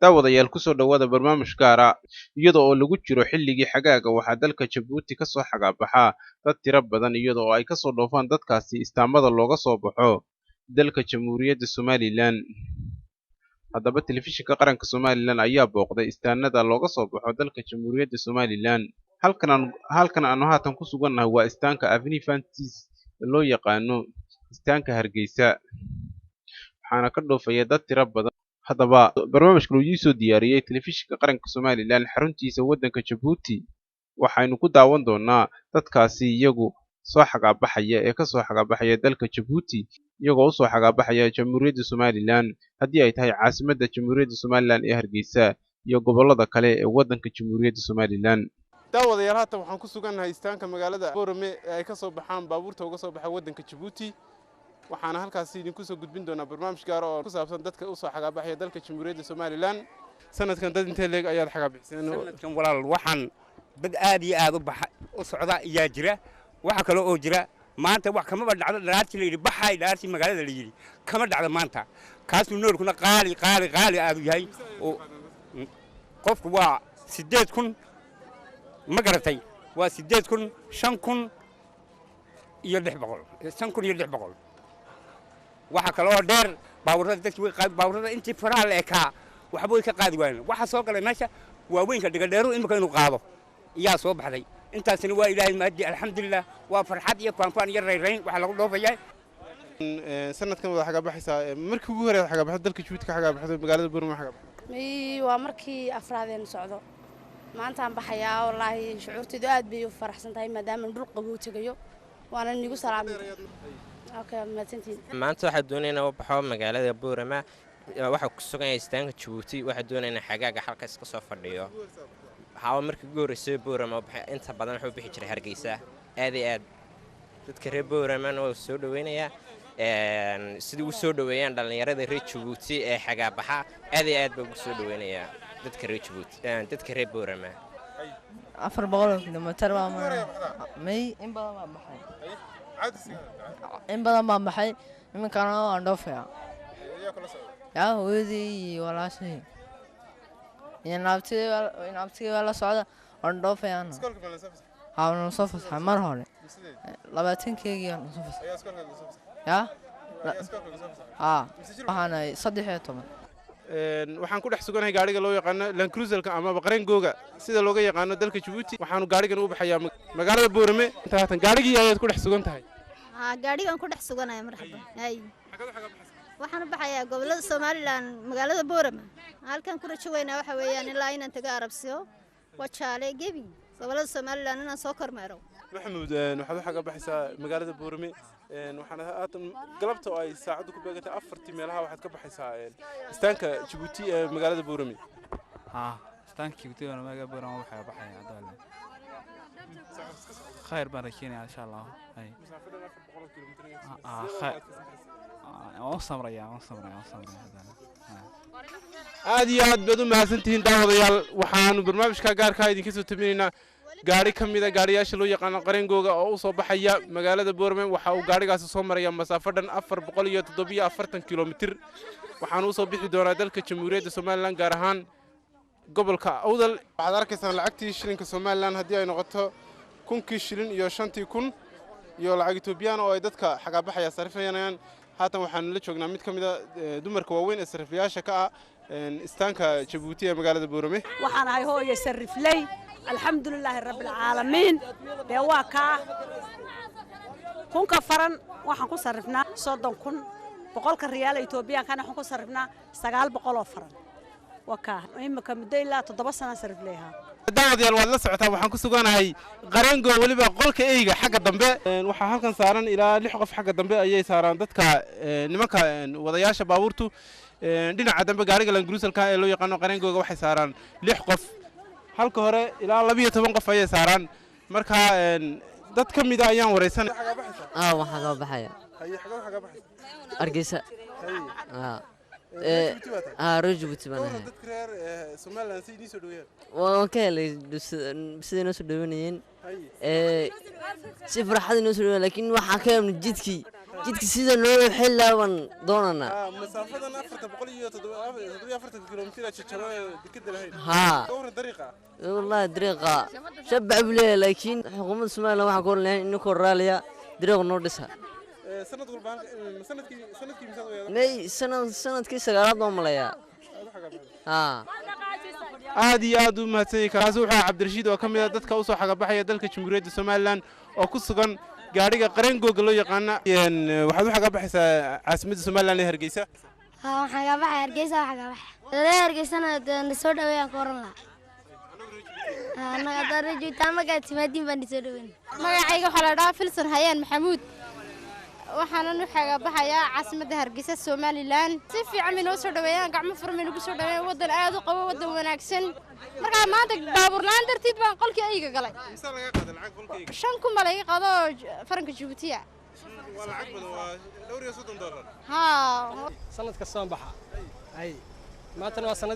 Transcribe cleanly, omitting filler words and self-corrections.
daawadayaal ku soo dhawaada barnaamij gaara iyada oo lagu jiro xilligii xagaaga waxaa dalka Jabuuti ka soo xagaabaxa dad tiro badan iyada oo ay ka soo dhoofaan dadkaasi istaamada looga soo baxo dalka Jamhuuriyadda Somaliland. Haddaba telefishinka qaranka Somaliland ayaa booqday istaanada looga soo baxo dalka Jamhuuriyadda Somaliland. Halkan aanu haatan ku sugannahay waa istaanka Avenue Fantis loo yaqaano istaanka Hargeysa, waxaana ka dhoofaya dad tiro badan. haddaba barnaamijka uu soo diyaariyey telefishinka qaranka Somaliland xaruntiisa waddanka Jabuuti waxaynu ku daawan doonaa dadkaasi iyagu soo xagaabaxaya ee ka soo xagaabaxaya dalka Jabuuti iyagoo u soo xagaabaxaya Jamhuuriyadda Somaliland haddii ay tahay caasimadda Jamhuuriyadda Somaliland ee Hargeysa iyo gobollada kale ee waddanka Jamhuuriyadda Somaliland. daawadayaal haatan waxaan ku sugannahay istaanka magaalada Boorame ee ay ka soo baxaan baabuurta uga soo baxa waddanka Jabuuti. waxaana halkaas idinku soo gudbin doonaa barnaamij gaar oo ku saabsan dadka u soo xagaabaxaya dalka Jamhuuriyadda Somaliland. sanadkan dad intee leeg ayaad xagaabixiseen? sanadkan walaal waxaan dad aad iyo aad u socda ayaa jira. waxa kale oo jira maanta wax kama dhacdo dhalaartii la yiri baxay dhalaartii magaalada la yiri kama dhacdo maanta. kaasuu noolkuna qaali aad u yahay oo qofku waa 8,000 ma garatay waa 8,000 5,000 iyo 600 waxa kale oo dheer baabuurada dadkii way qaad baabuurada intii faraha la ekaa waxba way ka qaadi waayeen. waxa soo galay meesha waaweynka dhigadheeru imika inuu qaado iyaa soo baxday. intaasina waa ilaahay maadi alxamdulillah waa farxad iyo faanfaan iyo reereyn waxa lagu dhoofayaa. sanadkan wada xagaabaxaysaa markii ugu horeeyay xagaabaxda dalka Jabuuti ka xagaabaxday magaalada Boorama waa markii afraadeen socdo. maanta aan baxayaa wallaahi shucuurtaydu aad bay u faraxsan tahay maadaama dhul qabow tagayo waana nigu salaamay. maanta waxaan doonaynaa u baxo magaalada Boorama waxa ku sugan yahay istaanka Jabuuti waxaan doonaynaa xagaaga halkaas ka soo fadhiyo. waxaa markii ugu horeysay Boorama inta badan wuxuu bixi jiray Hargeysa aad iyo aad dadka reer Boorama oo soo dhaweynaya sidii u soo dhaweeyaan dhalinyarada reer Jabuuti ee xagaabaxa aad iyo aad baa ugu soo dhaweynaya dadka reer Jabuuti dadka reer Boorama 400 kilomitir waa may in badan baan baxay nimankana waan dhoofaya yaa hooyadii walaashay inaabtiga la socda waan dhoofayaan hawn soo fasaxay mar hore 20 keegi aan soo fasaxay yaa waxaana 13 waxaan ku dhex suganahay gaariga loo yaqaano Land Cruiser-ka ama qarangooga sida looga yaqaano dalka Jabuuti. waxaanu gaarigan u baxayaa magaalada Boorame. intaatan gaarigii ayaad ku dhex sugan tahay? gaarigan ku dhex suganahay marxaba waxaan u baxayaa gobolada Somaliland magaalada Boorame. halkan ku rajaweynaa waxa weeyaan ilaa inaan taga Arabsiyo wajaale gebi gobolada Somaliland inaan soo kormeero. maxamuud waxaad u xagaabaxaysaa magaalada Boorame waxaan haatan galabta oo ay saacadu ku beegatay 4 meelaha waxaad ka baxaysaa istaanka Jabuuti ee magaalada Boorame. istaanka Jabuuti ee magaalada Boorame waxa baxaya adala خير باركينا إن شاء الله. هاي. خير. وصبر يا. aad iyo aad baad u mahadsantihiin daawadayaal. waxaanu barnaamijka gaarka ah idinka soo tabinaynaa gaari ka mid ah gaariyaasha loo yaqaan qarangooga oo u soo baxaya magaalada Boorame. waxa uu gaarigaasi soo maraya masaafo dhan 447 kilomitir. waxaanu soo bixi doonaa dalka Jamhuuriyadda Somaliland gaar ahaan gobolka Awdal. waxaad arkaysaa lacagtii shilinka Somaliland haddii ay noqoto 1,000 shilin iyo 5,000 iyo lacag Itoobiyaan oo ay dadka xagaabaxaya sarifayaan. haatan waxaan la joognaa mid ka mid ah dumarka waaweyn ee sarifayaasha ka ah istaanka Jabuuti ee magaalada Boorame. waxaan ahay hooyo sariflay alxamdulilaahi rabbil caalamiin. dee waa ka kunka faran waxaan ku sarifnaa 30,000 boqolka riyaal Itoobiyaan kana waxaan ku sarifnaa 900 oo faran. waa ka imika muddo ilaa 7 sano sariflayha. daawadayaal waad la socotaa waxaan ku suganahay qarango waliba qolka eyga xagga dambe. waxaa halkan saaran ilaa 6 qof xagga dambe ayay saaraan dadka nimanka wadayaasha baabuurtu. dhinaca dambe gaariga Land Cruiser-ka ee loo yaqaan qarangooga waxay saaraan 6 qof. halka hore ilaa 12 qof ayay saaraan. marka dad ka mid ah ayaan wareysan. waxa ka baxaya Hargeysa Jabuuti baan ahay. dadka reer Somaliland si idin soo dhaweeyaan waan ka helay sidii noo soo dhaweynayeen si farxad noo soo dhaweeyeen laakiin waxa ka yimid jidkii jidka sida loo xilaaban doonana مسافة 447 كيلومتر ججبه دكده لهين ها دور الطريقة والله طريقة شبع بليه لكن حكومة الصومال waxaa ku leeyahay in ku raaliya dariiq noo dhisa سنة قربان سنتكي مثال ويا may sanadkii sagaalaad oo malaya ها aad iyo aad u mahadsan kaas wuxuu Cabdirashiid oo kamid ah dadka u soo xagabaxaya dalka Jamhuuriyadda Soomaaliland oo ku sugan gaariga qareenkooga loo yaqaan waxaad u xagabaxaysaa caasimadda Soomaaliland ee Hargeysa waxaan xagabaxay Hargeysa Hargeysana soo dhaweeyaan ka waran lahaa anaga darajada magaca timaadin baan soo dhaweyn magacayga waxa la dhahaa Filsan Hayaan Maxamuud waxaan u xagabaxayaa caasimadda Hargeysa Soomaaliland si fiican inoo soo dhaweeyaan gacmo furan inuu soo dhaweeyaan wadan aad u qabo wadan wanaagsan marka maanta baabuur laan dartiid baan qolkii ayga galay inta laga qaaday lacag qolkayga 5 kun malaga qaado faranka Djibouti waa lacag badan waa $30 ها sanadka soo baxa ay maanta waa sanad